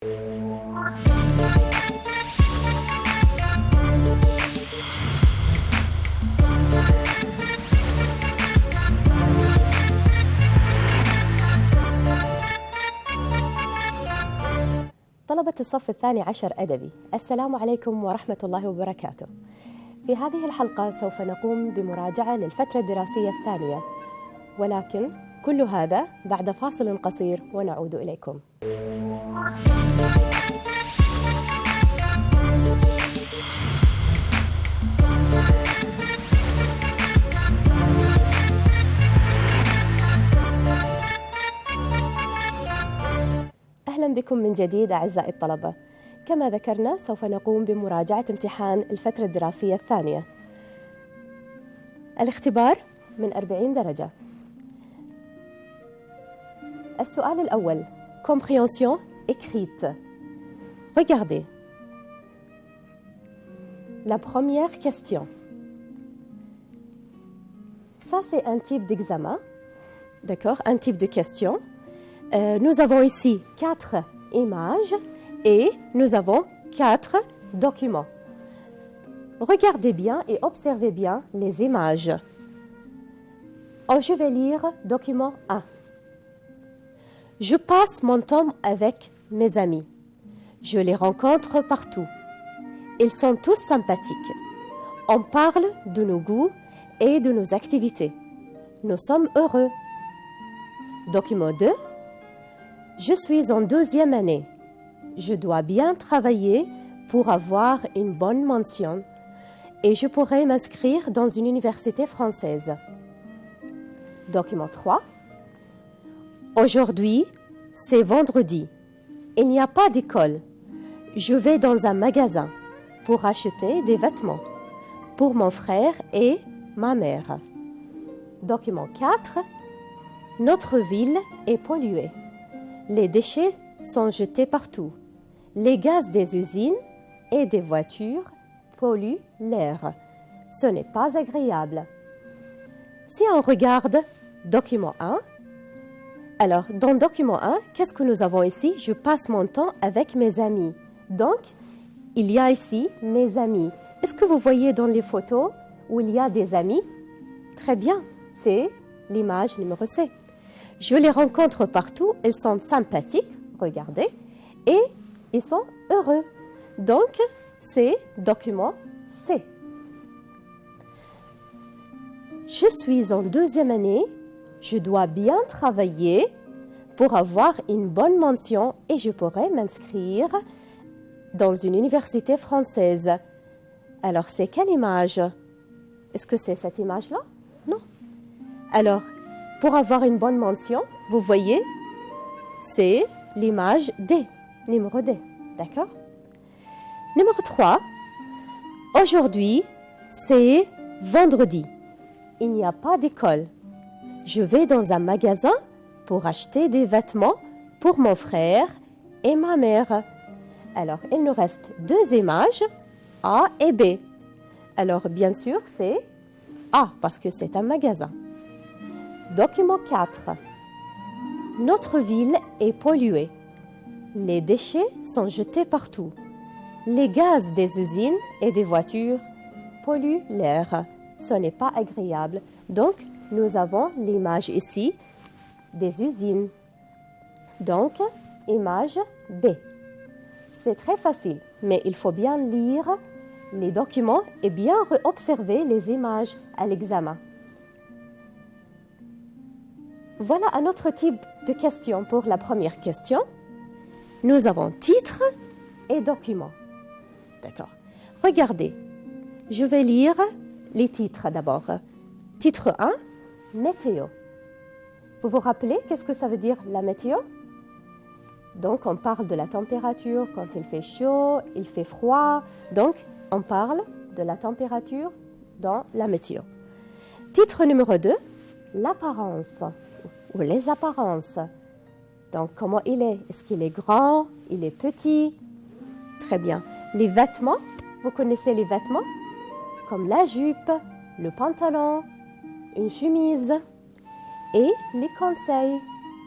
طلبة الصف الثاني عشر أدبي، السلام عليكم ورحمة الله وبركاته. في هذه الحلقة سوف نقوم بمراجعة للفترة الدراسية الثانية، ولكن كل هذا بعد فاصل قصير ونعود إليكم. أهلا بكم من جديد أعزائي الطلبة. كما ذكرنا سوف نقوم بمراجعة امتحان الفترة الدراسية الثانية. الاختبار من 40 درجة. السؤال الأول compréhension écrite. Regardez. La première question. Ça, c'est un type d'examen. D'accord, un type de question. Nous avons ici 4 images et nous avons 4 documents. Regardez bien et observez bien les images. Je vais lire document 1. Je passe mon temps avec mes amis. Je les rencontre partout. Ils sont tous sympathiques. On parle de nos goûts et de nos activités. Nous sommes heureux. Document 2. Je suis en 2e année. Je dois bien travailler pour avoir une bonne mention et je pourrais m'inscrire dans une université française. Document 3. Aujourd'hui, c'est vendredi. Il n'y a pas d'école. Je vais dans un magasin pour acheter des vêtements pour mon frère et ma mère. Document 4. Notre ville est polluée. Les déchets sont jetés partout. Les gaz des usines et des voitures polluent l'air. Ce n'est pas agréable. Si on regarde document 1, alors dans document 1, qu'est-ce que nous avons ici? Je passe mon temps avec mes amis. Donc, il y a ici mes amis. Est-ce que vous voyez dans les photos où il y a des amis? Très bien, c'est l'image numéro C. Je les rencontre partout, ils sont sympathiques, regardez, et ils sont heureux. Donc, c'est document C. Je suis en 2e année, je dois bien travailler pour avoir une bonne mention et je pourrais m'inscrire dans une université française. Alors, c'est quelle image? Est-ce que c'est cette image-là? Non. Alors, pour avoir une bonne mention, vous voyez, c'est l'image D, numéro D, d'accord? Numéro 3, aujourd'hui, c'est vendredi. Il n'y a pas d'école. Je vais dans un magasin pour acheter des vêtements pour mon frère et ma mère. Alors, il nous reste 2 images, A et B. Alors, bien sûr, c'est A, parce que c'est un magasin. Document 4. Notre ville est polluée. Les déchets sont jetés partout. Les gaz des usines et des voitures polluent l'air. Ce n'est pas agréable. Donc, nous avons l'image ici des usines. Donc, image B. C'est très facile, mais il faut bien lire les documents et bien observer les images à l'examen. Voilà un autre type de question pour la première question. Nous avons titre et document. D'accord. Regardez, je vais lire les titres d'abord. Titre 1, météo. Vous vous rappelez qu'est-ce que ça veut dire la météo? Donc, on parle de la température quand il fait chaud, il fait froid. Donc, on parle de la température dans la météo. Titre numéro 2, l'apparence ou les apparences. Donc, comment il est? Est-ce qu'il est grand? Il est petit? Très bien. Les vêtements, vous connaissez les vêtements? Comme la jupe, le pantalon, une chemise. Et les conseils.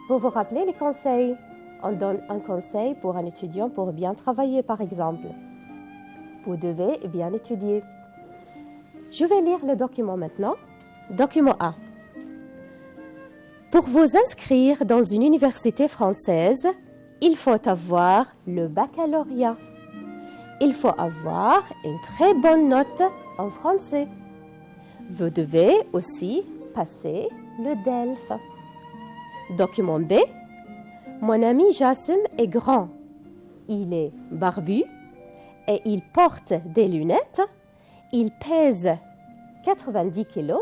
Vous vous rappelez les conseils? on donne un conseil pour un étudiant pour bien travailler, par exemple. Vous devez bien étudier. Je vais lire le document maintenant. Document A. Pour vous inscrire dans une université française, il faut avoir le baccalauréat. Il faut avoir une très bonne note en français. Vous devez aussi passer le DELF. Document B. Mon ami Jassim est grand. Il est barbu et il porte des lunettes. Il pèse 90 kg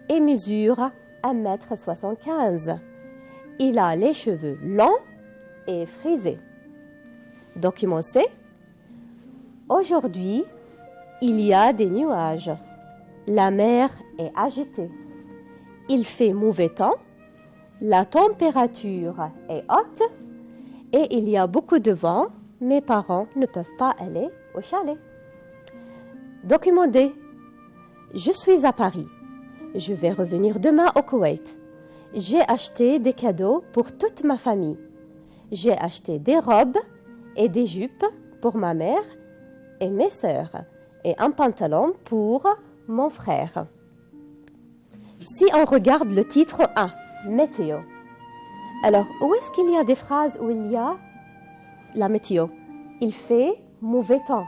et mesure 1,75 m. Il a les cheveux longs et frisés. Document C. Aujourd'hui, il y a des nuages. La mer est agitée. Il fait mauvais temps. La température est haute et il y a beaucoup de vent. Mes parents ne peuvent pas aller au chalet. Document D. Je suis à Paris. Je vais revenir demain au Koweït. J'ai acheté des cadeaux pour toute ma famille. J'ai acheté des robes et des jupes pour ma mère et mes sœurs et un pantalon pour mon frère. Si on regarde le titre 1, météo. Alors, où est-ce qu'il y a des phrases où il y a la météo? Il fait mauvais temps.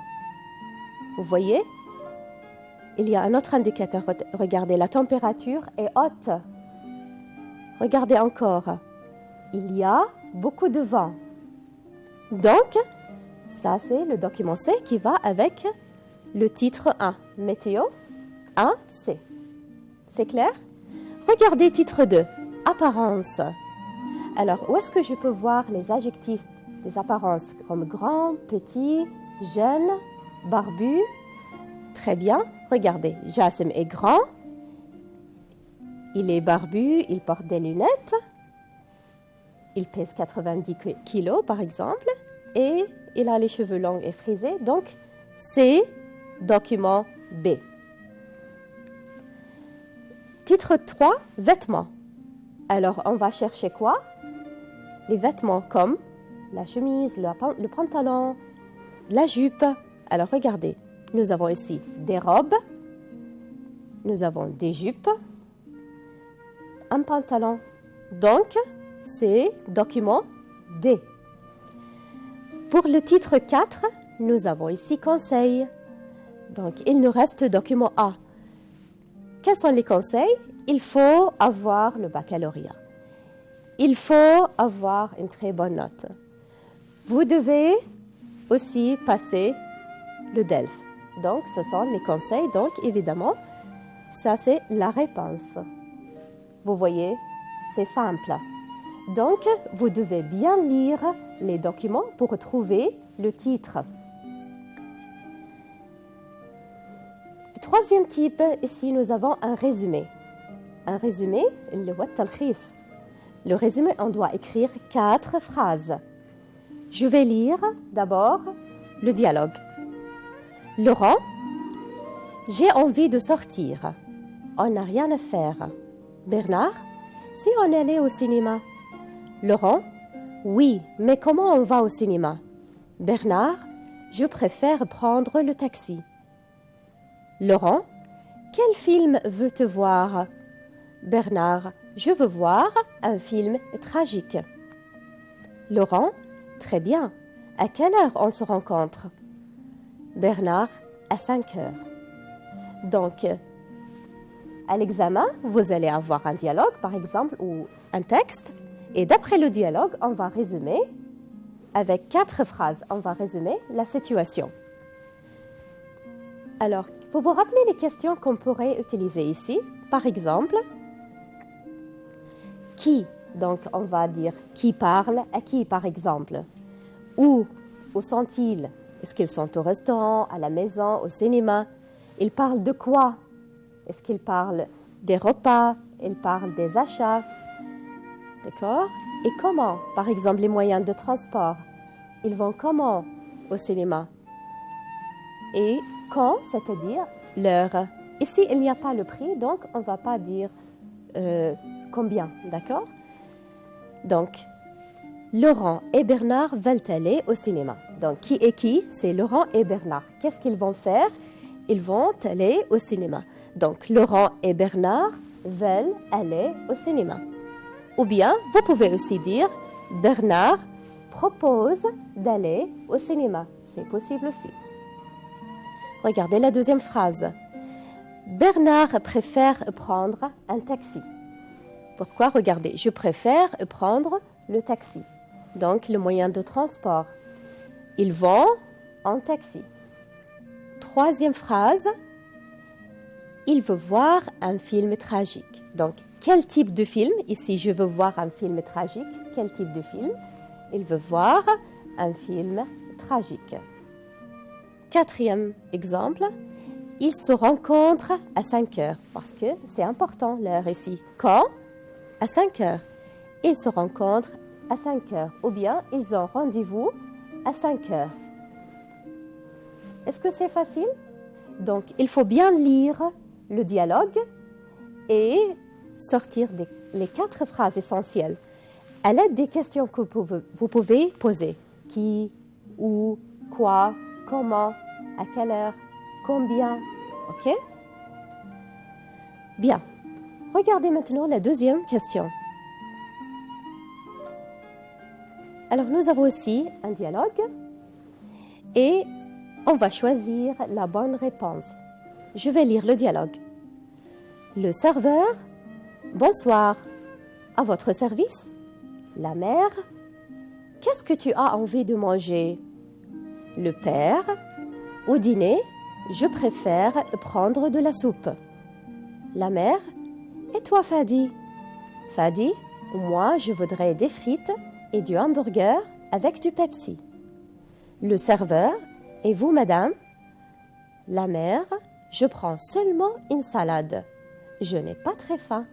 Vous voyez? Il y a un autre indicateur. Regardez, la température est haute. Regardez encore. Il y a beaucoup de vent. Donc, ça c'est le document C qui va avec le titre 1, météo 1C. C'est clair? Regardez titre 2, apparence. Alors, où est-ce que je peux voir les adjectifs des apparences comme grand, petit, jeune, barbu? Très bien. Regardez, Jassim est grand. Il est barbu, il porte des lunettes. Il pèse 90 kilos, par exemple. Et il a les cheveux longs et frisés. Donc, c'est document B. Titre 3, vêtements. Alors, on va chercher quoi? Les vêtements comme la chemise, le pantalon, la jupe. Alors, regardez, nous avons ici des robes, nous avons des jupes, un pantalon. Donc, c'est document D. Pour le titre 4, nous avons ici conseils. Donc, il nous reste document A. Quels sont les conseils? Il faut avoir le baccalauréat. Il faut avoir une très bonne note. Vous devez aussi passer le DELF. Donc, ce sont les conseils. Donc, évidemment, ça, c'est la réponse. Vous voyez, c'est simple. Donc, vous devez bien lire les documents pour trouver le titre. Le troisième type, ici, nous avons un résumé. Un résumé, le résumé, on doit écrire 4 phrases. Je vais lire d'abord le dialogue. Laurent, j'ai envie de sortir. On n'a rien à faire. Bernard, si on allait au cinéma? Laurent, oui, mais comment on va au cinéma? Bernard, je préfère prendre le taxi. Laurent, quel film veux-tu voir? Bernard, je veux voir un film tragique. Laurent, très bien. À quelle heure on se rencontre? Bernard, à 5 heures. Donc, à l'examen, vous allez avoir un dialogue, par exemple, ou un texte. Et d'après le dialogue, on va résumer, avec 4 phrases, on va résumer la situation. Alors, vous vous rappelez les questions qu'on pourrait utiliser ici? Par exemple, qui? Donc, on va dire qui parle à qui, par exemple? Où sont-ils? Est-ce qu'ils sont au restaurant, à la maison, au cinéma? Ils parlent de quoi? Est-ce qu'ils parlent des repas? Ils parlent des achats? D'accord? Et comment? Par exemple, les moyens de transport. Ils vont comment au cinéma? Et quand, c'est-à-dire l'heure. Ici, il n'y a pas le prix, donc on ne va pas dire combien, d'accord? Donc, Laurent et Bernard veulent aller au cinéma. Donc, qui est qui? C'est Laurent et Bernard. Qu'est-ce qu'ils vont faire? Ils vont aller au cinéma. Donc, Laurent et Bernard veulent aller au cinéma. Ou bien, vous pouvez aussi dire Bernard propose d'aller au cinéma. C'est possible aussi. Regardez la deuxième phrase. Bernard préfère prendre un taxi. Pourquoi? Regardez, je préfère prendre le taxi. Donc, le moyen de transport. Ils vont en taxi. Troisième phrase. Il veut voir un film tragique. Donc, quel type de film? Ici, je veux voir un film tragique. Quel type de film? Il veut voir un film tragique. Quatrième exemple. Ils se rencontrent à 5 heures. Parce que c'est important, l'heure ici. Quand? À 5 heures. Ils se rencontrent à 5 heures. Ou bien, ils ont rendez-vous à 5 heures. Est-ce que c'est facile? Donc, il faut bien lire le dialogue et sortir les 4 phrases essentielles à l'aide des questions que vous pouvez poser. Qui, où, quoi, comment, à quelle heure, combien. OK? Bien. Regardez maintenant la deuxième question. Alors, nous avons aussi un dialogue et on va choisir la bonne réponse. Je vais lire le dialogue. Le serveur, bonsoir, à votre service. La mère, qu'est-ce que tu as envie de manger? Le père, au dîner, je préfère prendre de la soupe. La mère, et toi Fadi? Fadi, moi je voudrais des frites et du hamburger avec du Pepsi. Le serveur, et vous madame? La mère, je prends seulement une salade. Je n'ai pas très faim.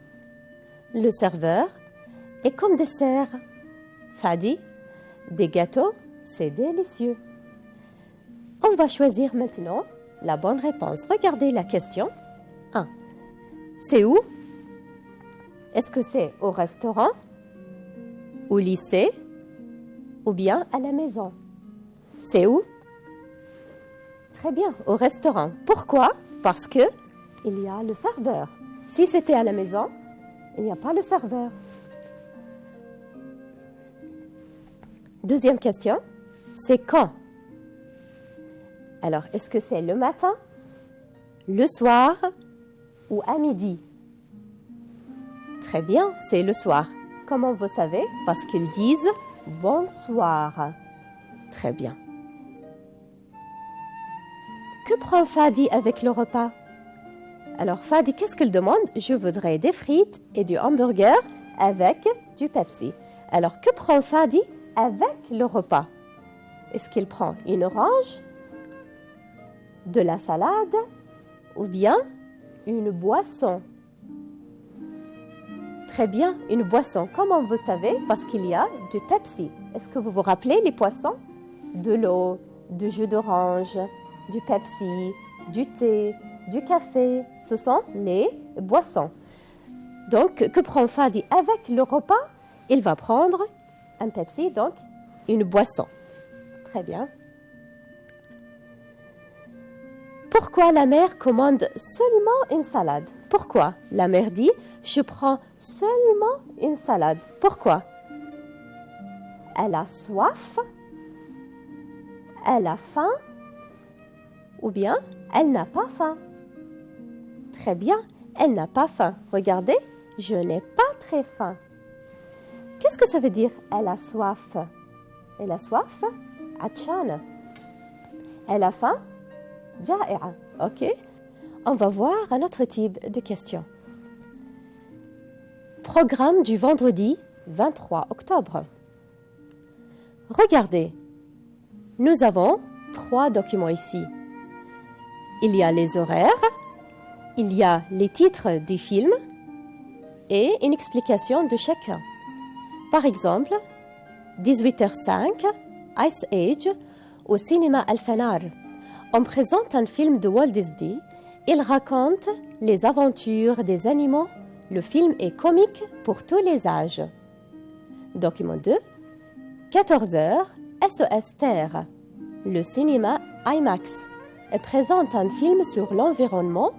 Le serveur, et comme dessert? Fadi, des gâteaux, c'est délicieux. On va choisir maintenant la bonne réponse. Regardez la question. 1. C'est où? Est-ce que c'est au restaurant, au lycée ou bien à la maison? C'est où? Très bien, au restaurant. Pourquoi? Parce que il y a le serveur. Si c'était à la maison, il n'y a pas le serveur. Deuxième question, c'est quand? Alors, est-ce que c'est le matin, le soir ou à midi? Très bien, c'est le soir. Comment vous savez? Parce qu'ils disent bonsoir. Très bien. Que prend Fadi avec le repas? Alors, Fadi, qu'est-ce qu'il demande? Je voudrais des frites et du hamburger avec du Pepsi. Alors, que prend Fadi avec le repas? Est-ce qu'il prend une orange, de la salade ou bien une boisson? Très bien, une boisson. Comment vous savez? Parce qu'il y a du Pepsi. Est-ce que vous vous rappelez les boissons? De l'eau, du jus d'orange, du Pepsi, du thé, du café. Ce sont les boissons. Donc, que prend Fadi avec le repas? Il va prendre un Pepsi, donc une boisson. Très bien. Pourquoi la mère commande seulement une salade? Pourquoi? La mère dit, je prends seulement une salade. Pourquoi? Elle a soif? Elle a faim? Ou bien, elle n'a pas faim? Très bien, elle n'a pas faim. Regardez, je n'ai pas très faim. Qu'est-ce que ça veut dire? Elle a soif. Elle a soif? Atchan. Elle a faim? Ja'i'a. OK. On va voir un autre type de question. Programme du vendredi 23 octobre. Regardez. Nous avons 3 documents ici. Il y a les horaires, il y a les titres des films et une explication de chacun. Par exemple, 18h05, Ice Age, au cinéma Al-Fanar. On présente un film de Walt Disney. Il raconte les aventures des animaux. Le film est comique pour tous les âges. Document 2. 14 heures, SOS Terre. Le cinéma IMAX présente un film sur l'environnement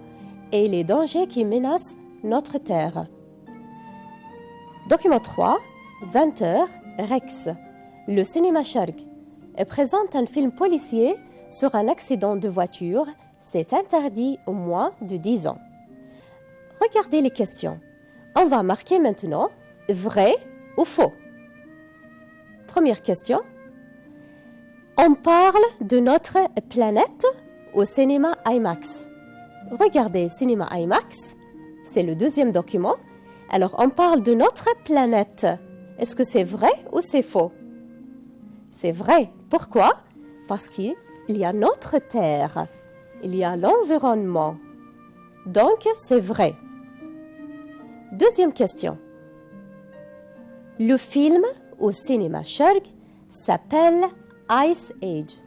et les dangers qui menacent notre Terre. Document 3, 20 heures, Rex. Le cinéma Sharq présente un film policier sur un accident de voiture. C'est interdit aux moins de 10 ans. Regardez les questions. On va marquer maintenant vrai ou faux. Première question. On parle de notre planète au cinéma IMAX. Regardez, cinéma IMAX, c'est le deuxième document. Alors, on parle de notre planète. Est-ce que c'est vrai ou c'est faux? C'est vrai. Pourquoi? Parce qu'il y a notre Terre. Il y a l'environnement. Donc, c'est vrai. Deuxième question. Le film au cinéma Sharq s'appelle Ice Age.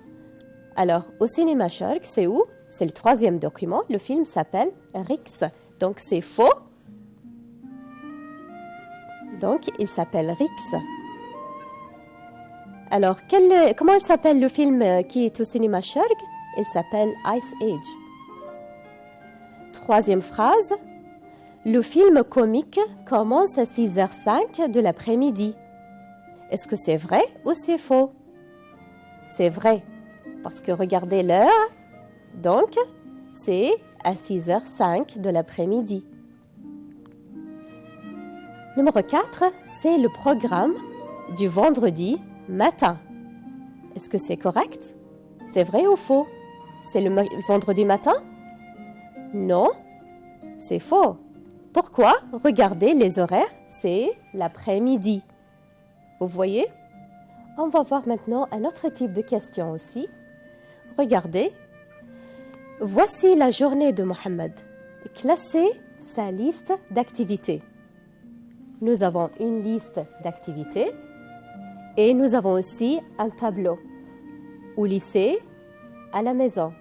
Alors, au cinéma Sharq, c'est où? C'est le troisième document. Le film s'appelle Rix. Donc, c'est faux. Donc, il s'appelle Rix. Alors, comment il s'appelle le film qui est au cinéma Sharq? Il s'appelle Ice Age. Troisième phrase. Le film comique commence à 6h05 de l'après-midi. Est-ce que c'est vrai ou c'est faux? C'est vrai, parce que regardez l'heure. Donc, c'est à 6h05 de l'après-midi. Numéro 4, c'est le programme du vendredi matin. Est-ce que c'est correct? C'est vrai ou faux? C'est le vendredi matin? Non, c'est faux. Pourquoi? Regardez les horaires, c'est l'après-midi. Vous voyez? On va voir maintenant un autre type de question aussi. Regardez. Voici la journée de Mohammed. Classez sa liste d'activités. Nous avons une liste d'activités et nous avons aussi un tableau. Au lycée, à la maison.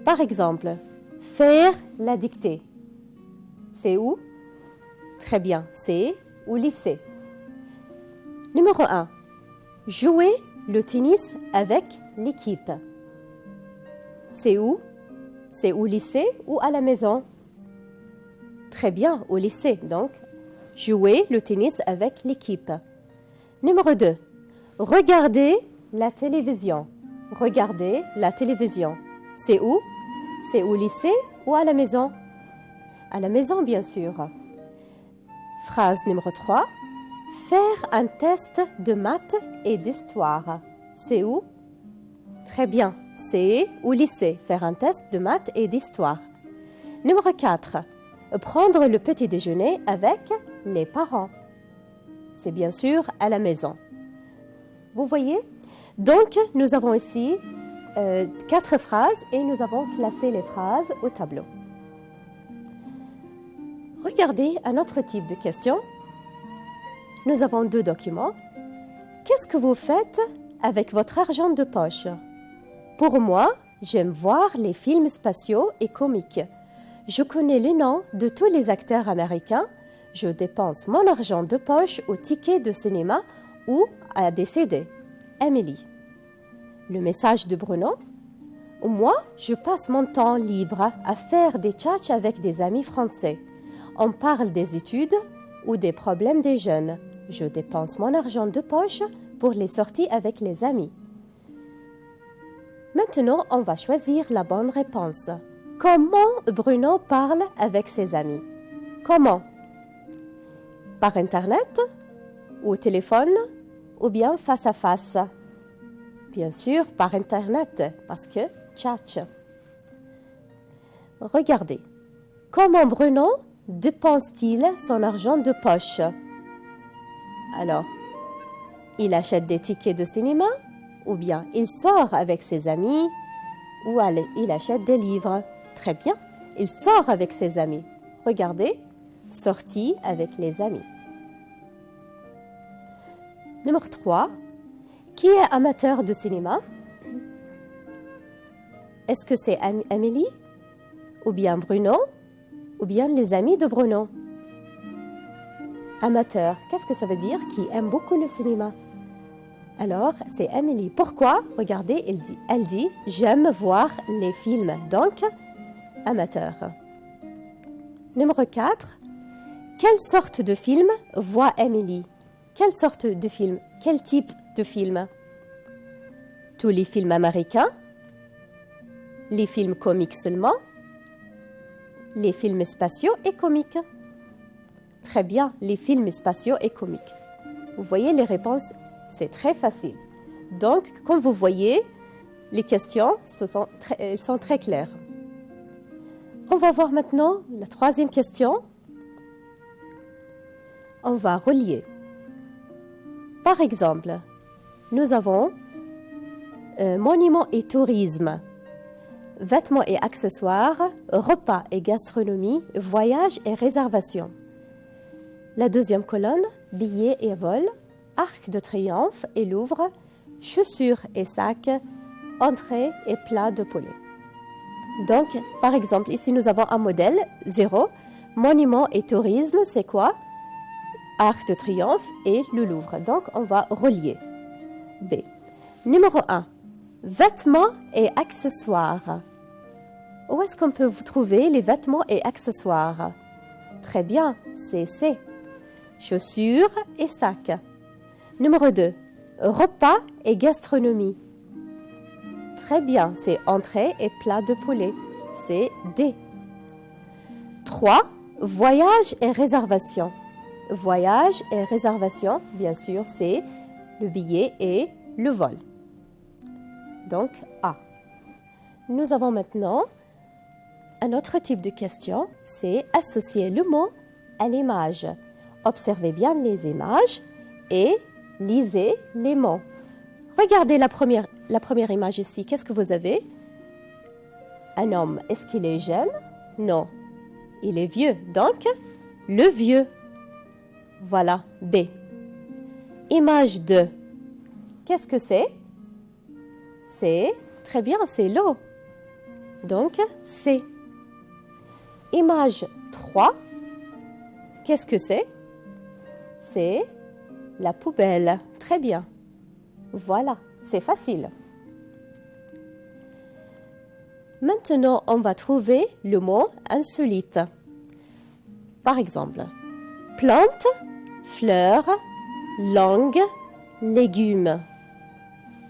Par exemple, faire la dictée. C'est où? Très bien, c'est au lycée. Numéro 1. Jouer le tennis avec l'équipe. C'est où? C'est au lycée ou à la maison? Très bien, au lycée. Donc, jouer le tennis avec l'équipe. Numéro 2. Regarder la télévision. Regarder la télévision. C'est où? C'est au lycée ou à la maison? À la maison, bien sûr. Phrase numéro 3. Faire un test de maths et d'histoire. C'est où? Très bien, c'est au lycée. Faire un test de maths et d'histoire. Numéro 4. Prendre le petit déjeuner avec les parents. C'est bien sûr à la maison. Vous voyez? Donc, nous avons ici 4 phrases et nous avons classé les phrases au tableau. Regardez un autre type de question. Nous avons 2 documents. Qu'est-ce que vous faites avec votre argent de poche? Pour moi, j'aime voir les films spatiaux et comiques. Je connais les noms de tous les acteurs américains. Je dépense mon argent de poche aux tickets de cinéma ou à des CD. Emily. Le message de Bruno. Moi, je passe mon temps libre à faire des tchatchs avec des amis français. On parle des études ou des problèmes des jeunes. Je dépense mon argent de poche pour les sorties avec les amis. Maintenant, on va choisir la bonne réponse. Comment Bruno parle avec ses amis? Comment? Par Internet, au téléphone ou bien face à face? Bien sûr, par Internet, parce que tchatch. Regardez. Comment Bruno dépense-t-il son argent de poche? Alors, il achète des tickets de cinéma ou bien il sort avec ses amis ou il achète des livres. Très bien, il sort avec ses amis. Regardez, sortie avec les amis. Numéro 3. Qui est amateur de cinéma? Est-ce que c'est Amélie ou bien Bruno ou bien les amis de Bruno? Amateur, qu'est-ce que ça veut dire? Qui aime beaucoup le cinéma. Alors, c'est Emily. Pourquoi? Regardez, elle dit « J'aime voir les films ». Donc, amateur. Numéro 4. Quelle sorte de film voit Emily? Quelle sorte de film? Quel type de film? Tous les films américains? Les films comiques seulement? Les films spatiaux et comiques? Très bien, les films spatiaux et comiques. Vous voyez les réponses? C'est très facile. Donc, comme vous voyez, les questions elles sont très claires. On va voir maintenant la troisième question. On va relier. Par exemple, nous avons monuments et tourisme, vêtements et accessoires, repas et gastronomie, voyages et réservations. La deuxième colonne, billets et vols, arc de triomphe et Louvre, chaussures et sacs, entrées et plats de poulet. Donc, par exemple, ici nous avons un modèle 0, monuments et tourisme, c'est quoi? Arc de triomphe et le Louvre. Donc, on va relier. B. Numéro 1. Vêtements et accessoires. Où est-ce qu'on peut vous trouver les vêtements et accessoires? Très bien, c'est C. Chaussures et sacs. Numéro 2. Repas et gastronomie. Très bien, c'est entrée et plat de poulet. C'est D. 3. Voyage et réservation. Voyage et réservation, bien sûr, c'est le billet et le vol. Donc, A. Nous avons maintenant un autre type de question, c'est associer le mot à l'image. Observez bien les images et lisez les mots. Regardez la première image ici. Qu'est-ce que vous avez? Un homme, est-ce qu'il est jeune? Non, il est vieux. Donc, le vieux. Voilà, B. Image 2. Qu'est-ce que c'est? C'est, très bien, c'est l'eau. Donc, C. Image 3. Qu'est-ce que c'est? C'est la poubelle. Très bien. Voilà, c'est facile. Maintenant, on va trouver le mot insolite. Par exemple, plante, fleurs, langue, légumes.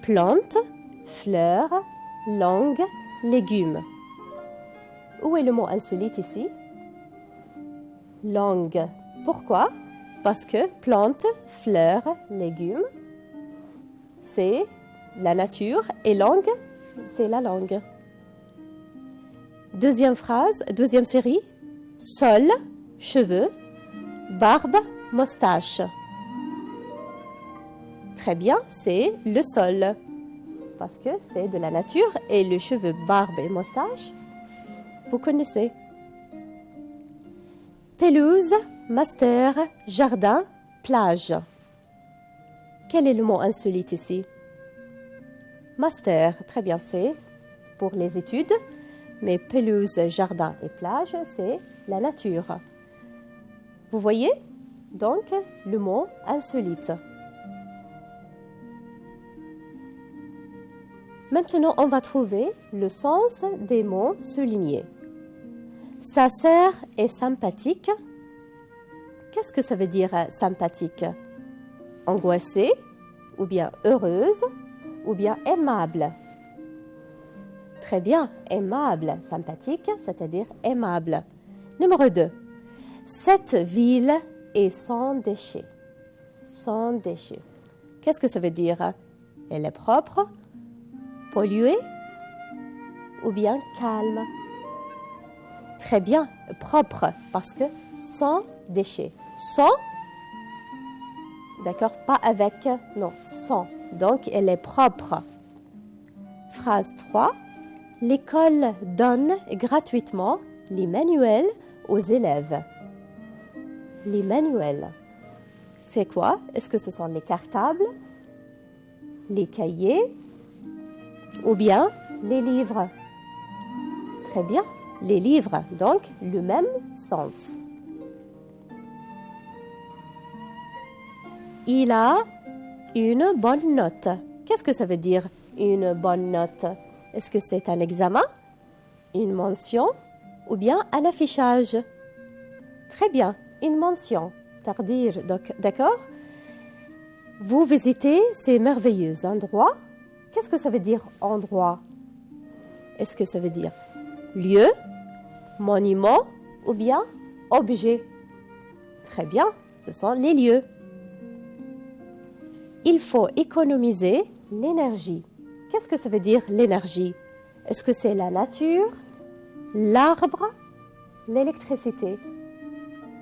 Plante, fleurs, langue, légumes. Où est le mot insolite ici? Langue. Pourquoi? Parce que plante, fleurs, légumes, c'est la nature et langue, c'est la langue. Deuxième phrase, deuxième série. Sol, cheveux, barbe, moustache. Très bien, c'est le sol. Parce que c'est de la nature et le cheveu, barbe et moustache, vous connaissez. Pelouse, master, jardin, plage. Quel est le mot insolite ici? Master, très bien, c'est pour les études. Mais pelouse, jardin et plage, c'est la nature. Vous voyez? Donc, le mot insolite. Maintenant, on va trouver le sens des mots soulignés. Sincère et sympathique. Qu'est-ce que ça veut dire sympathique? Angoissée, ou bien heureuse, ou bien aimable. Très bien, aimable, sympathique, c'est-à-dire aimable. Numéro 2. Cette ville est sans déchets. Sans déchets. Qu'est-ce que ça veut dire? Elle est propre, polluée, ou bien calme. Très bien, propre, parce que sans déchets. Sans, d'accord, pas avec, non, sans. Donc, elle est propre. Phrase 3. L'école donne gratuitement les manuels aux élèves. Les manuels, c'est quoi? Est-ce que ce sont les cartables, les cahiers ou bien les livres? Très bien, les livres, donc le même sens. Il a une bonne note. Qu'est-ce que ça veut dire une bonne note? Est-ce que c'est un examen, une mention ou bien un affichage? Très bien, une mention. Tardir, d'accord? Vous visitez ces merveilleux endroits. Qu'est-ce que ça veut dire endroit? Est-ce que ça veut dire lieu, monument ou bien objet? Très bien, ce sont les lieux. Il faut économiser l'énergie. Qu'est-ce que ça veut dire l'énergie? Est-ce que c'est la nature, l'arbre, l'électricité?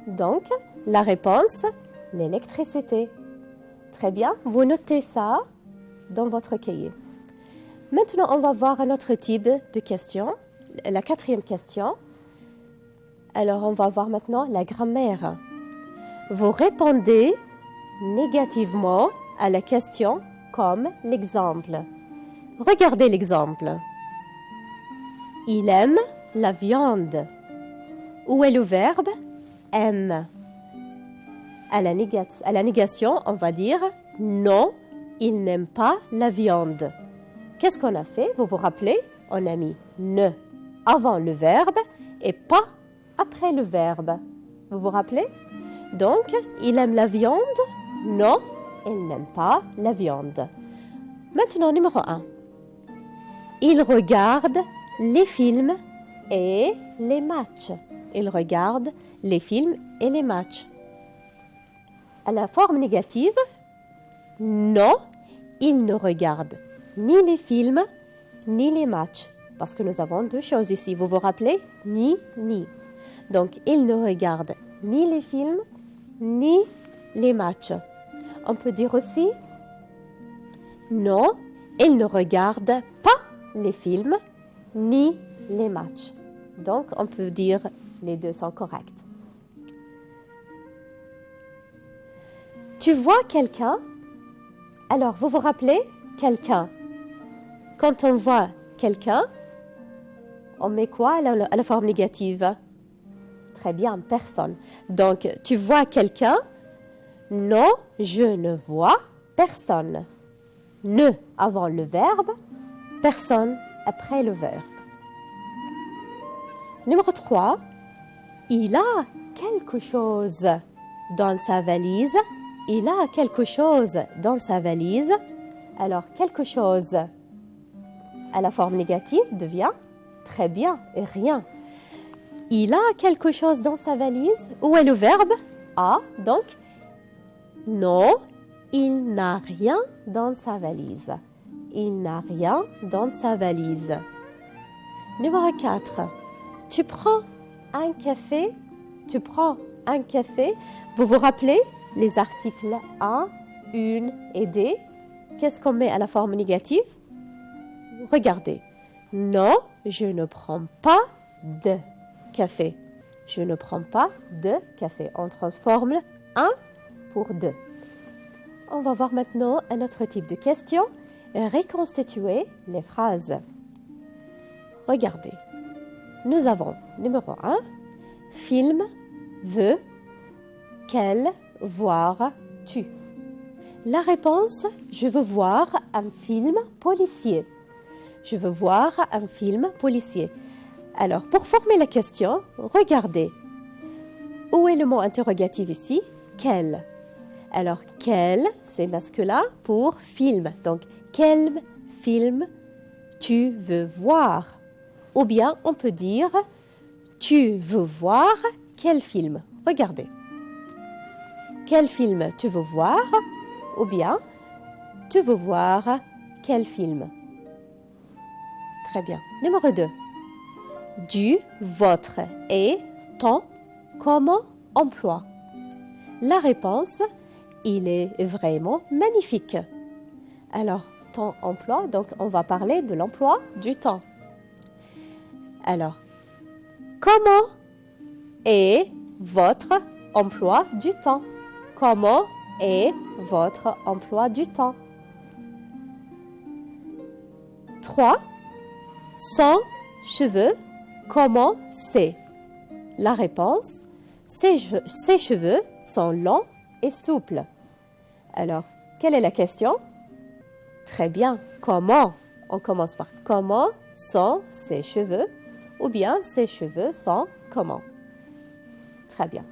Donc, la réponse, l'électricité. Très bien, vous notez ça dans votre cahier. Maintenant, on va voir un autre type de question, la 4e question. Alors, on va voir maintenant la grammaire. Vous répondez négativement à la question comme l'exemple. Regardez l'exemple. Il aime la viande. Où est le verbe aime? À la négation, on va dire non, il n'aime pas la viande. Qu'est-ce qu'on a fait? Vous vous rappelez? On a mis ne avant le verbe et pas après le verbe. Vous vous rappelez? Donc, il aime la viande? Non, il n'aime pas la viande. Maintenant, numéro 1. Il regarde les films et les matchs. Il regarde les films et les matchs. À la forme négative, non, il ne regarde ni les films ni les matchs. Parce que nous avons deux choses ici. Vous vous rappelez? Ni. Donc, il ne regarde ni les films ni les matchs. On peut dire aussi non, il ne regarde pas les films ni les matchs. Donc, on peut dire les deux sont corrects. Tu vois quelqu'un? Alors, vous vous rappelez quelqu'un? Quand on voit quelqu'un, on met quoi à la forme négative? Très bien, personne. Donc, tu vois quelqu'un? Non, je ne vois personne. Ne avant le verbe, personne après le verbe. Numéro 3. Il a quelque chose dans sa valise. Il a quelque chose dans sa valise. Alors, quelque chose à la forme négative devient très bien et rien. Il a quelque chose dans sa valise. Où est le verbe? A. Donc, non, il n'a rien dans sa valise. Il n'a rien dans sa valise. Numéro 4. Tu prends un café. Tu prends un café. Vous vous rappelez les articles un, une et des? Qu'est-ce qu'on met à la forme négative? Regardez. Non, je ne prends pas de café. Je ne prends pas de café. On transforme un pour deux. On va voir maintenant un autre type de question. Reconstituer les phrases. Regardez. Nous avons numéro 1. Film, veux, quel, voir, tu. La réponse, je veux voir un film policier. Je veux voir un film policier. Alors, pour former la question, regardez. Où est le mot interrogatif ici? Quel. Alors, quel, c'est masculin pour film. Donc, quel film tu veux voir? Ou bien, on peut dire, tu veux voir quel film? Regardez. Quel film tu veux voir? Ou bien, tu veux voir quel film? Très bien. Numéro 2. Du, votre et ton, comment, emploi. La réponse, il est vraiment magnifique. Alors, ton emploi, donc on va parler de l'emploi du temps. Alors, comment est votre emploi du temps? Comment est votre emploi du temps? 3. Son cheveux, comment c'est? La réponse, ses cheveux sont longs et souples. Alors, Quelle est la question? Très bien. Comment? On commence par comment sont ses cheveux ou bien ses cheveux sont comment? Très bien.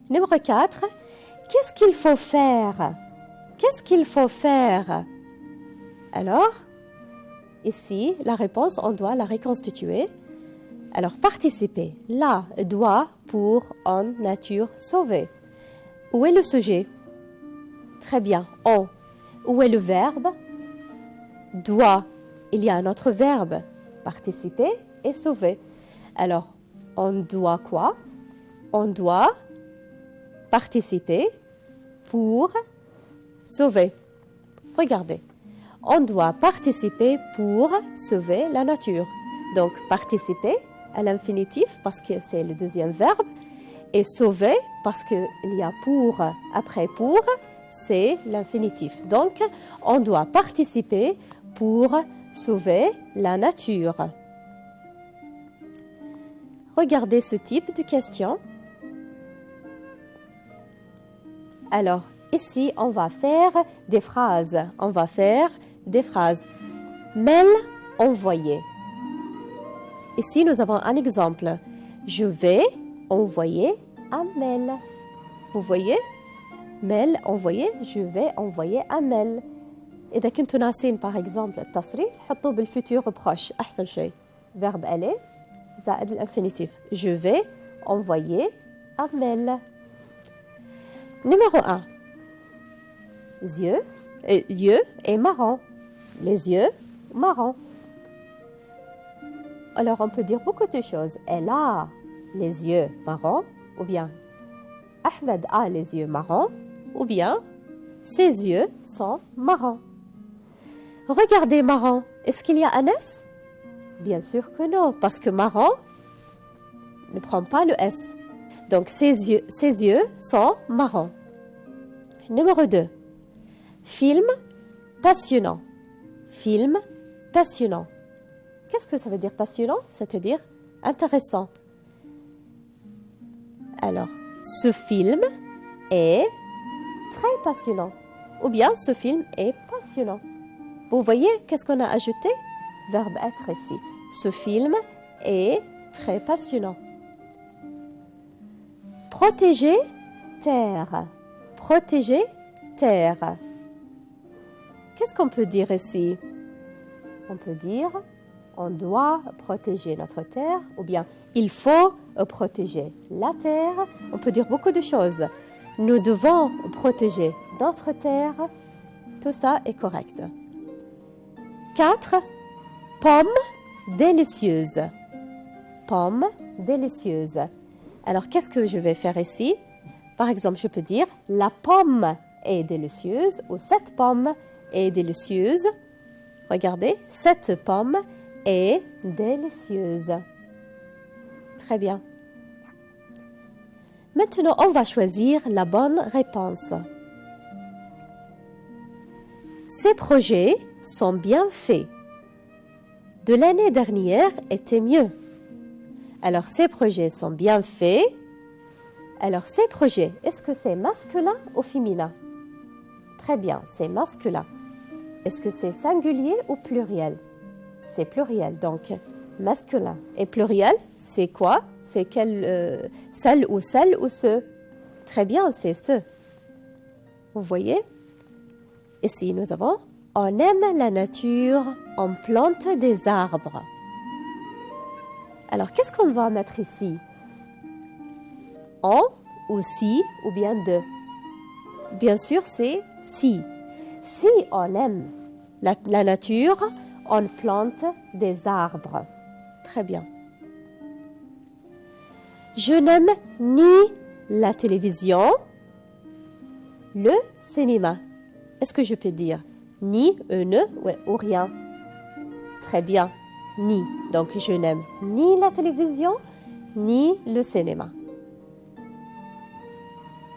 Numéro 4. Qu'est-ce qu'il faut faire? Qu'est-ce qu'il faut faire? Alors, ici, la réponse, on doit la reconstituer. Alors, participer. La, doit, pour, en, nature, sauver. Où est le sujet? Très bien. On. Où est le verbe? Doit. Il y a un autre verbe. Participer et sauver. Alors, on doit quoi? On doit participer pour sauver. Regardez. On doit participer pour sauver la nature. Donc, participer à l'infinitif parce que c'est le deuxième verbe. Et sauver parce qu'il y a pour après pour, c'est l'infinitif. Donc, on doit participer pour sauver la nature. Regardez ce type de question. Alors, ici, on va faire des phrases. Mail envoyé. Ici, nous avons un exemple. Je vais envoyer un mail. Vous voyez? Mail envoyé, je vais envoyer un mail. إذا كنتوا ناسين par exemple التصريف حطوه بالفيتور proche أحسن شيء. Verbe aller زائد l'infinitif. Je vais envoyer un mail. Numéro 1. Yeux et marron. Les yeux marrons. Alors on peut dire beaucoup de choses. Elle a les yeux marrons, ou bien Ahmed a les yeux marrons, ou bien ses yeux sont marrons. Regardez marron. Est-ce qu'il y a un S? Bien sûr que non, parce que marron ne prend pas le S. Donc ses yeux sont marrons. Numéro 2. Film passionnant. Film passionnant. Qu'est-ce que ça veut dire passionnant? C'est-à-dire intéressant. Alors, ce film est très passionnant. Ou bien, ce film est passionnant. Vous voyez, qu'est-ce qu'on a ajouté? Verbe être ici. Ce film est très passionnant. Protéger terre. Protéger terre. Qu'est-ce qu'on peut dire ici? On peut dire on doit protéger notre terre ou bien il faut protéger la terre. On peut dire beaucoup de choses. Nous devons protéger notre terre. Tout ça est correct. 4. Pomme délicieuse. Pomme délicieuse. Alors, qu'est-ce que je vais faire ici? Par exemple, je peux dire la pomme est délicieuse ou cette pomme est délicieuse. Regardez, cette pomme est délicieuse. Très bien. Maintenant, on va choisir la bonne réponse. Ces projets sont bien faits. De l'année dernière était mieux. Alors, ces projets sont bien faits. Alors, ces projets, est-ce que c'est masculin ou féminin? Très bien, c'est masculin. Est-ce que c'est singulier ou pluriel? C'est pluriel, donc masculin. Et pluriel, c'est quoi? C'est quel, celle ou ce? Très bien, c'est ce. Vous voyez? Ici, nous avons on aime la nature, on plante des arbres. Alors, qu'est-ce qu'on va mettre ici? On ou si ou bien de? Bien sûr, c'est si. Si on aime la nature, on plante des arbres. Très bien. Je n'aime ni la télévision, le cinéma. Est-ce que je peux dire ni, ne ou rien? Très bien. Ni. Donc, je n'aime ni la télévision, ni le cinéma.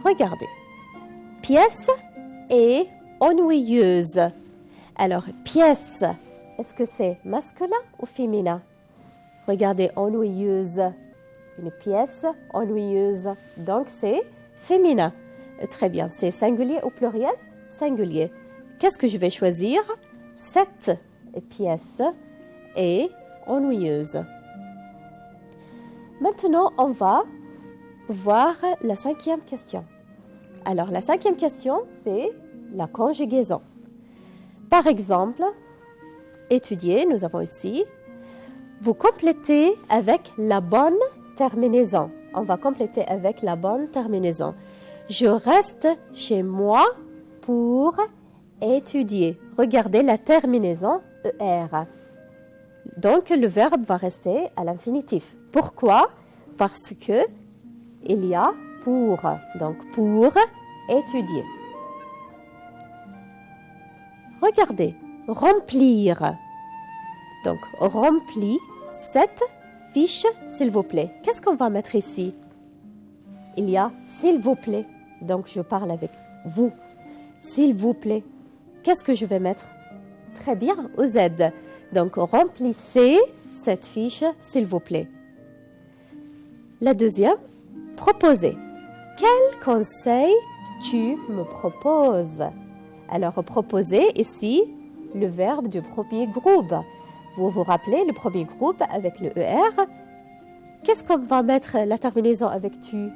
Regardez. Pièce et ennuyeuse. Alors, pièce, est-ce que c'est masculin ou féminin? Regardez, ennuyeuse. Une pièce ennuyeuse. Donc, c'est féminin. Très bien. C'est singulier ou pluriel? Singulier. Qu'est-ce que je vais choisir? Cette pièce est ennuyeuse. Maintenant, on va voir la 5e question. Alors, la 5e question, c'est la conjugaison. Par exemple, étudier, nous avons ici, vous complétez avec la bonne terminaison. On va compléter avec la bonne terminaison. Je reste chez moi pour étudier. Regardez la terminaison ER. Donc, le verbe va rester à l'infinitif. Pourquoi? Parce que il y a pour. Donc, pour étudier. Regardez, remplir. Donc, remplis cette fiche, s'il vous plaît. Qu'est-ce qu'on va mettre ici? Il y a s'il vous plaît. Donc, je parle avec vous. S'il vous plaît. Qu'est-ce que je vais mettre? Très bien, au Z. Donc, remplissez cette fiche, s'il vous plaît. La deuxième, proposer. Quel conseil tu me proposes? Alors, proposer, ici, le verbe du premier groupe. Vous vous rappelez, le premier groupe avec le ER. Qu'est-ce qu'on va mettre la terminaison avec tu?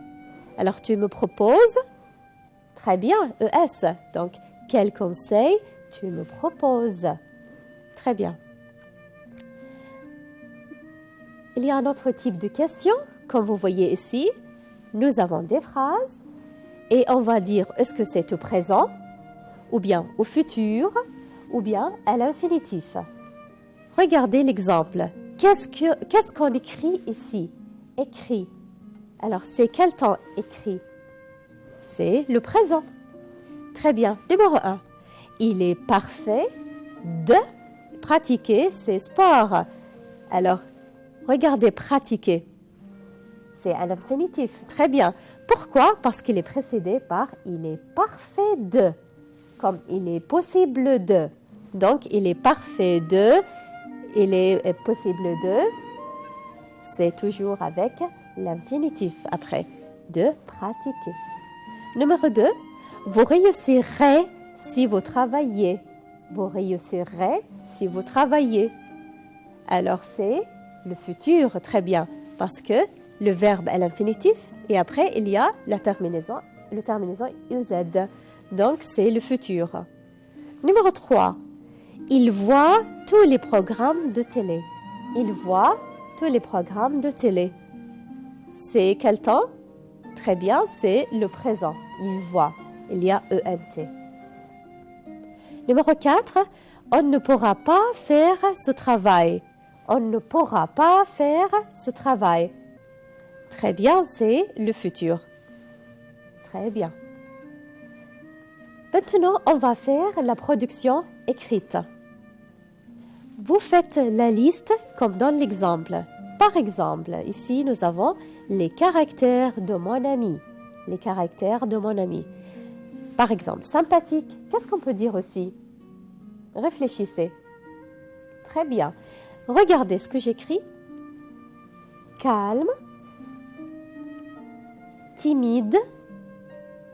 Alors, tu me proposes? Très bien, ES. Donc, quel conseil tu me proposes? Très bien. Il y a un autre type de question. Comme vous voyez ici, nous avons des phrases et on va dire est-ce que c'est au présent, ou bien au futur, ou bien à l'infinitif. Regardez l'exemple. Qu'est-ce qu'on écrit ici? Écrit. Alors, c'est quel temps écrit? C'est le présent. Très bien. Numéro 1. Il est parfait de pratiquer ses sports. Alors, regardez, pratiquer. C'est un infinitif. Très bien. Pourquoi? Parce qu'il est précédé par « il est parfait de ». Comme « il est possible de ». Donc, il est parfait de, il est possible de. C'est toujours avec l'infinitif après. De pratiquer. Numéro 2. Vous réussirez si vous travaillez. Vous réussirez si vous travaillez. Alors, c'est le futur. Très bien. Parce que le verbe est l'infinitif et après, il y a la terminaison UZ. Donc, c'est le futur. Numéro 3. Il voit tous les programmes de télé. Il voit tous les programmes de télé. C'est quel temps? Très bien, c'est le présent. Il voit. Il y a ENT. Numéro 4. On ne pourra pas faire ce travail. On ne pourra pas faire ce travail. Très bien, c'est le futur. Très bien. Maintenant, on va faire la production écrite. Vous faites la liste comme dans l'exemple. Par exemple, ici, nous avons les caractères de mon ami. Les caractères de mon ami. Par exemple, sympathique. Qu'est-ce qu'on peut dire aussi? Réfléchissez. Très bien. Regardez ce que j'écris. Calme. Timide.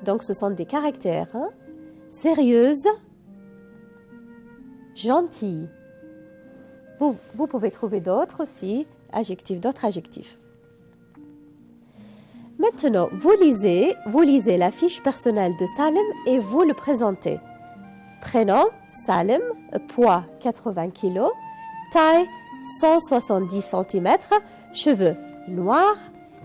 Donc, ce sont des caractères. Hein? Sérieuse. Gentille. Vous pouvez trouver d'autres aussi, d'autres adjectifs. Maintenant, vous lisez la fiche personnelle de Salem et vous le présentez. Prénom, Salem, poids 80 kg, taille 170 cm, cheveux noirs,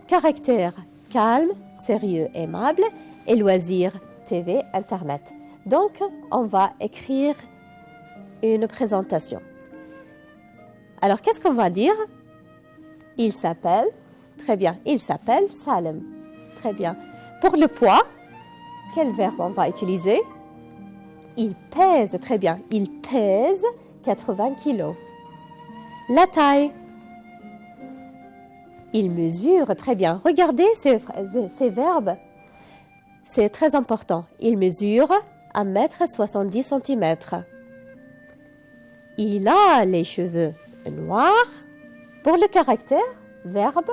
caractère calme, sérieux, aimable et loisirs, TV, Internet. Donc, on va écrire une présentation. Alors, qu'est-ce qu'on va dire? Il s'appelle, très bien, il s'appelle Salem. Très bien. Pour le poids, quel verbe on va utiliser? Il pèse, très bien, il pèse 80 kilos. La taille, il mesure, très bien. Regardez ces verbes, c'est très important. Il mesure 1,70 cm. Il a les cheveux noirs. Pour le caractère, verbe,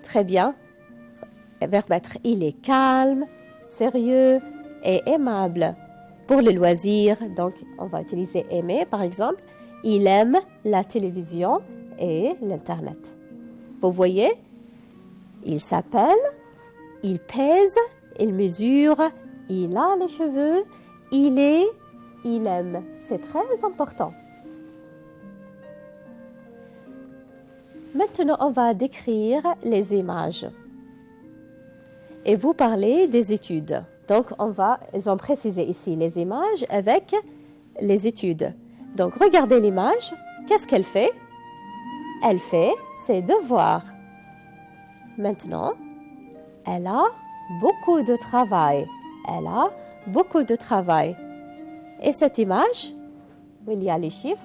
très bien. Verbe être, il est calme, sérieux et aimable. Pour le loisir, donc on va utiliser aimer par exemple. Il aime la télévision et l'Internet. Vous voyez, il s'appelle, il pèse, il mesure, il a les cheveux, il est, il aime. C'est très important. Maintenant, on va décrire les images. Et vous parlez des études. Donc, ils ont précisé ici les images avec les études. Donc, regardez l'image. Qu'est-ce qu'elle fait? Elle fait ses devoirs. Maintenant, elle a beaucoup de travail. Elle a beaucoup de travail. Et cette image, où il y a les chiffres,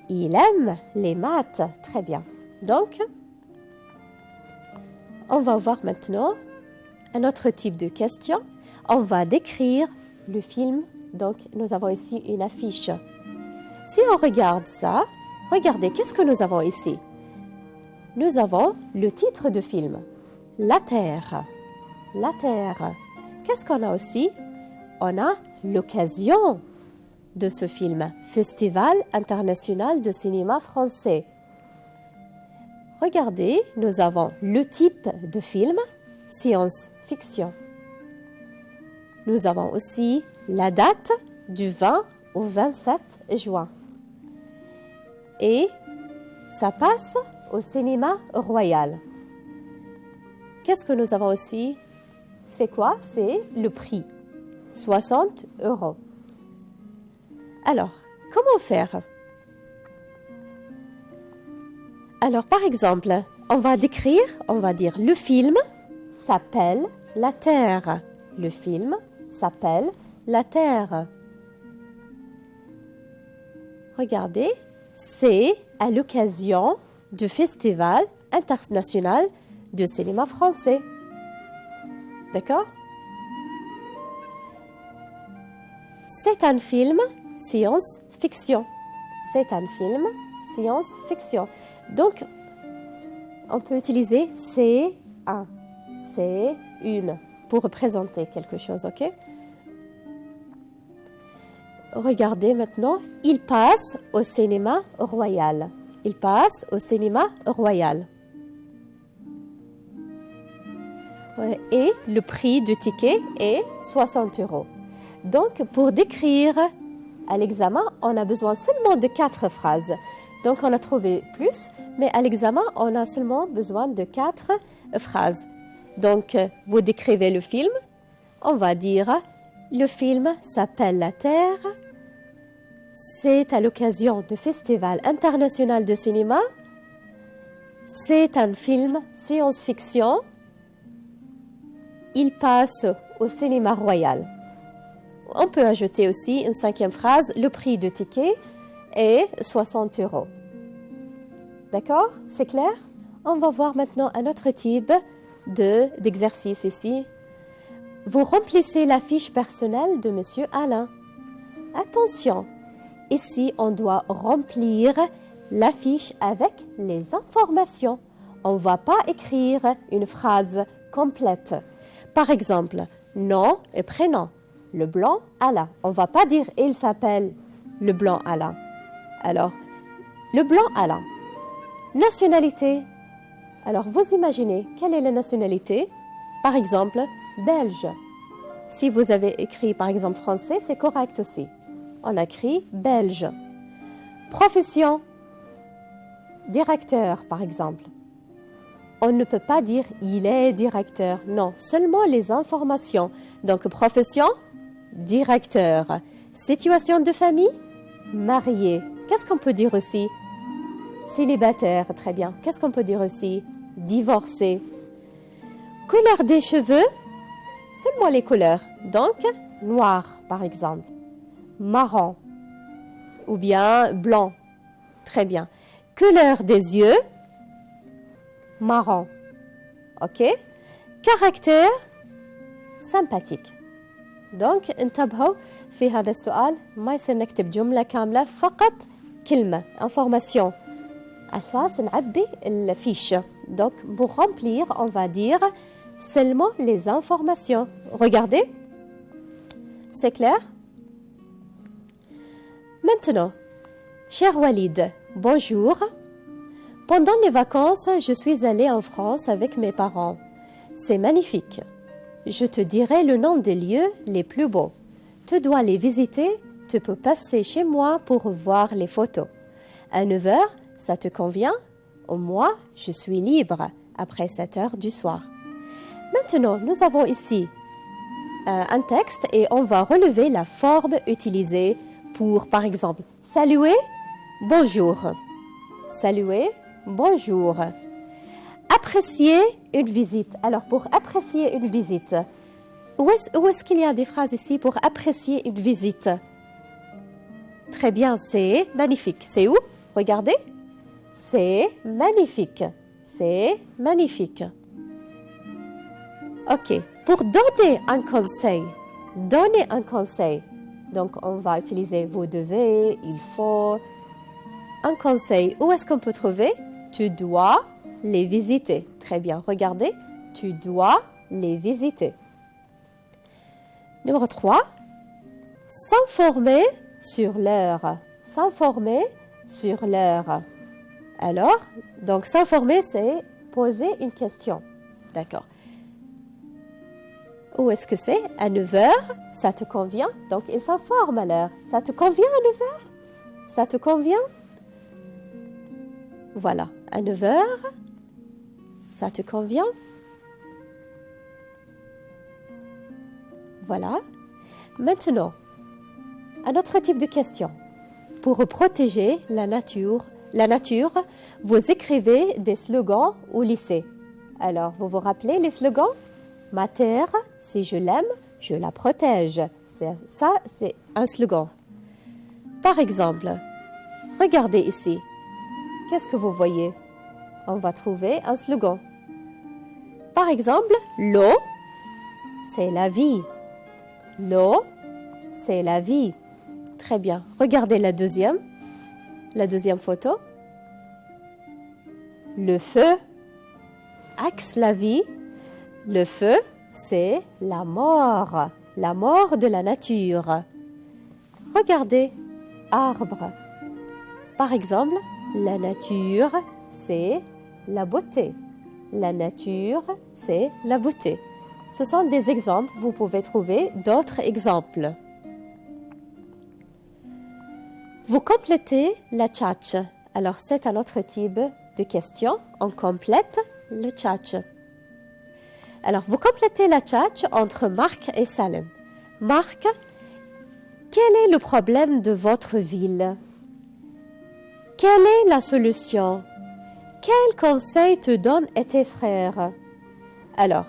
il aime les maths. Très bien. Donc, on va voir maintenant un autre type de question. On va décrire le film. Donc, nous avons ici une affiche. Si on regarde ça, regardez, qu'est-ce que nous avons ici? Nous avons le titre de film, La Terre. La Terre. Qu'est-ce qu'on a aussi? On a l'occasion de ce film, Festival international de cinéma français. Regardez, nous avons le type de film, science-fiction. Nous avons aussi la date du 20 au 27 juin. Et ça passe au cinéma royal. Qu'est-ce que nous avons aussi? C'est quoi? C'est le prix, 60 €. Alors, comment faire? Alors, par exemple, on va dire le film s'appelle La Terre. Le film s'appelle La Terre. Regardez, c'est à l'occasion du Festival international de cinéma français. D'accord? C'est un film science-fiction. C'est un film science-fiction. Donc, on peut utiliser c'est un, c'est une pour représenter quelque chose, ok? Regardez maintenant, il passe au cinéma royal. Il passe au cinéma royal. Et le prix du ticket est 60 €. Donc, pour décrire à l'examen, on a besoin seulement de 4 phrases. Donc, on a trouvé plus, mais à l'examen, on a seulement besoin de 4 phrases. Donc, vous décrivez le film. On va dire, le film s'appelle La Terre. C'est à l'occasion du Festival international de cinéma. C'est un film science-fiction. Il passe au cinéma royal. On peut ajouter aussi une 5e phrase, le prix du ticket est 60 €. D'accord? C'est clair? On va voir maintenant un autre type d'exercice ici. Vous remplissez la fiche personnelle de Monsieur Alain. Attention, ici on doit remplir la fiche avec les informations. On ne va pas écrire une phrase complète. Par exemple, nom et prénom. Le blanc Alain. On ne va pas dire il s'appelle le blanc Alain. Alors, le blanc Alain. Nationalité. Alors, vous imaginez, quelle est la nationalité? Par exemple, belge. Si vous avez écrit, par exemple, français, c'est correct aussi. On a écrit belge. Profession. Directeur, par exemple. On ne peut pas dire il est directeur. Non, seulement les informations. Donc, profession, directeur. Situation de famille, marié. Qu'est-ce qu'on peut dire aussi? Célibataire, très bien. Qu'est-ce qu'on peut dire aussi? Divorcé. Couleur des cheveux, seulement les couleurs. Donc, noir, par exemple. Marron. Ou bien blanc. Très bien. Couleur des yeux, marron. OK? Caractère, sympathique. Donc انتبهوا في هذا السؤال ما يصير نكتب جملة كاملة فقط كلمة information أساس نعبي الفيش. Donc pour remplir on va dire seulement les informations. Regardez. C'est clair? Maintenant, cher Walid, bonjour. Pendant les vacances, je suis allée en France avec mes parents. C'est magnifique. Je te dirai le nom des lieux les plus beaux. Tu dois les visiter. Tu peux passer chez moi pour voir les photos. À 9 heures, ça te convient? Moi, je suis libre après 7 heures du soir. Maintenant, nous avons ici un texte et on va relever la forme utilisée pour, par exemple, saluer, bonjour. Saluer, bonjour. Apprécier une visite. Alors, pour apprécier une visite, où est-ce qu'il y a des phrases ici pour apprécier une visite? Très bien, c'est magnifique. C'est où? Regardez. C'est magnifique. C'est magnifique. Ok. Pour donner un conseil, donc on va utiliser vous devez, il faut. Un conseil, où est-ce qu'on peut trouver? Tu dois les visiter. Très bien, regardez. Tu dois les visiter. Numéro 3. S'informer sur l'heure. S'informer sur l'heure. Alors, donc s'informer, c'est poser une question. D'accord. Où est-ce que c'est? À 9 heures, ça te convient? Donc, il s'informe à l'heure. Ça te convient à 9 heures? Ça te convient? Voilà, à 9 heures, ça te convient? Voilà. Maintenant, un autre type de question. Pour protéger la nature, vous écrivez des slogans au lycée. Alors, vous vous rappelez les slogans? Ma terre, si je l'aime, je la protège. Ça, c'est un slogan. Par exemple, regardez ici. Qu'est-ce que vous voyez? On va trouver un slogan. Par exemple, l'eau, c'est la vie. L'eau, c'est la vie. Très bien. Regardez la deuxième photo. Le feu, axe la vie. Le feu, c'est la mort de la nature. Regardez, arbre. Par exemple, la nature, c'est la beauté. La nature, c'est la beauté. Ce sont des exemples, vous pouvez trouver d'autres exemples. Vous complétez la tchatch. Alors, c'est un autre type de question. On complète le tchatch. Alors, vous complétez la tchatch entre Marc et Salem. Marc, quel est le problème de votre ville? Quelle est la solution? Quel conseil te donnent tes frères? Alors,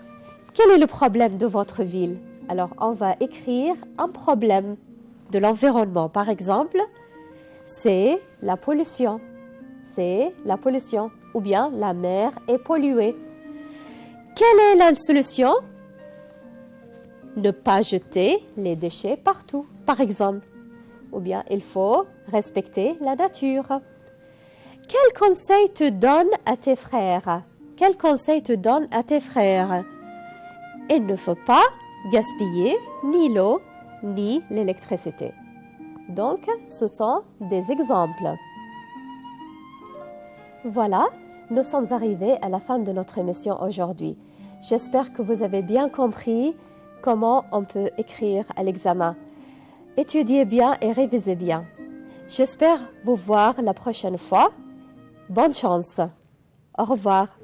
quel est le problème de votre ville? Alors, on va écrire un problème de l'environnement. Par exemple, c'est la pollution. C'est la pollution. Ou bien la mer est polluée. Quelle est la solution? Ne pas jeter les déchets partout, par exemple. Ou bien il faut respecter la nature. Quel conseil te donne à tes frères? Quel conseil te donne à tes frères? Il ne faut pas gaspiller ni l'eau ni l'électricité. Donc, ce sont des exemples. Voilà, nous sommes arrivés à la fin de notre émission aujourd'hui. J'espère que vous avez bien compris comment on peut écrire à l'examen. Étudiez bien et révisez bien. J'espère vous voir la prochaine fois. Bonne chance. Au revoir.